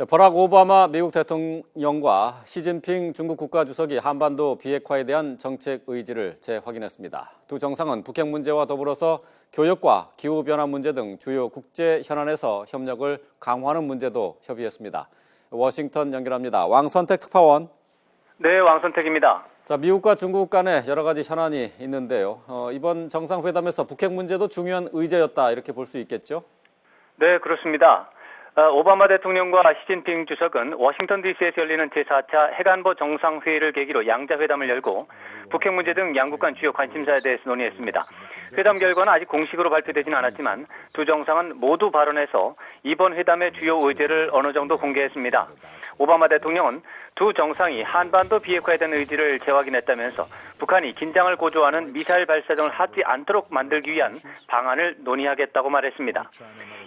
버락 오바마 미국 대통령과 시진핑 중국 국가주석이 한반도 비핵화에 대한 정책 의지를 재확인했습니다. 두 정상은 북핵 문제와 더불어서 교역과 기후변화 문제 등 주요 국제 현안에서 협력을 강화하는 문제도 협의했습니다. 워싱턴 연결합니다. 왕선택 특파원. 네, 왕선택입니다. 자, 미국과 중국 간에 여러 가지 현안이 있는데요. 이번 정상회담에서 북핵 문제도 중요한 의제였다 이렇게 볼 수 있겠죠? 네, 그렇습니다. 오바마 대통령과 시진핑 주석은 워싱턴 DC에서 열리는 제4차 핵안보 정상회의를 계기로 양자회담을 열고 북핵 문제 등 양국 간 주요 관심사에 대해서 논의했습니다. 회담 결과는 아직 공식으로 발표되지는 않았지만 두 정상은 모두 발언해서 이번 회담의 주요 의제를 어느 정도 공개했습니다. 오바마 대통령은 두 정상이 한반도 비핵화에 대한 의지를 재확인했다면서 북한이 긴장을 고조하는 미사일 발사정을 하지 않도록 만들기 위한 방안을 논의하겠다고 말했습니다.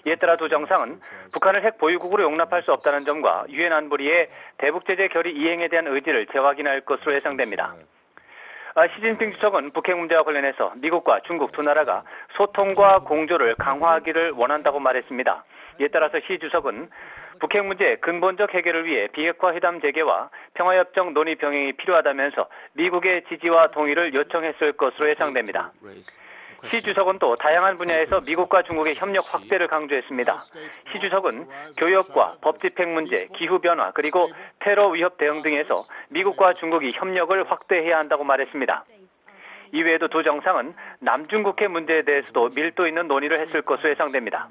이에 따라 두 정상은 북한을 핵 보유국으로 용납할 수 없다는 점과 유엔 안보리의 대북제재 결의 이행에 대한 의지를 재확인할 것으로 예상됩니다. 시진핑 주석은 북핵 문제와 관련해서 미국과 중국 두 나라가 소통과 공조를 강화하기를 원한다고 말했습니다. 이에 따라서 시 주석은 북핵 문제의 근본적 해결을 위해 비핵화 회담 재개와 평화협정 논의 병행이 필요하다면서 미국의 지지와 동의를 요청했을 것으로 예상됩니다. 시 주석은 또 다양한 분야에서 미국과 중국의 협력 확대를 강조했습니다. 시 주석은 교역과 법집행 문제, 기후변화, 그리고 테러 위협 대응 등에서 미국과 중국이 협력을 확대해야 한다고 말했습니다. 이외에도 두 정상은 남중국해 문제에 대해서도 밀도 있는 논의를 했을 것으로 예상됩니다.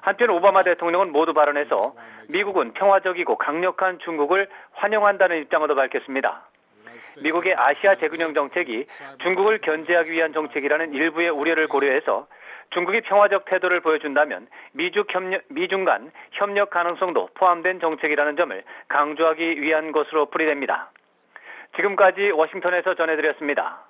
한편 오바마 대통령은 모두 발언해서 미국은 평화적이고 강력한 중국을 환영한다는 입장을 밝혔습니다. 미국의 아시아 재균형 정책이 중국을 견제하기 위한 정책이라는 일부의 우려를 고려해서 중국이 평화적 태도를 보여준다면 미중 간 협력 가능성도 포함된 정책이라는 점을 강조하기 위한 것으로 풀이됩니다. 지금까지 워싱턴에서 전해드렸습니다.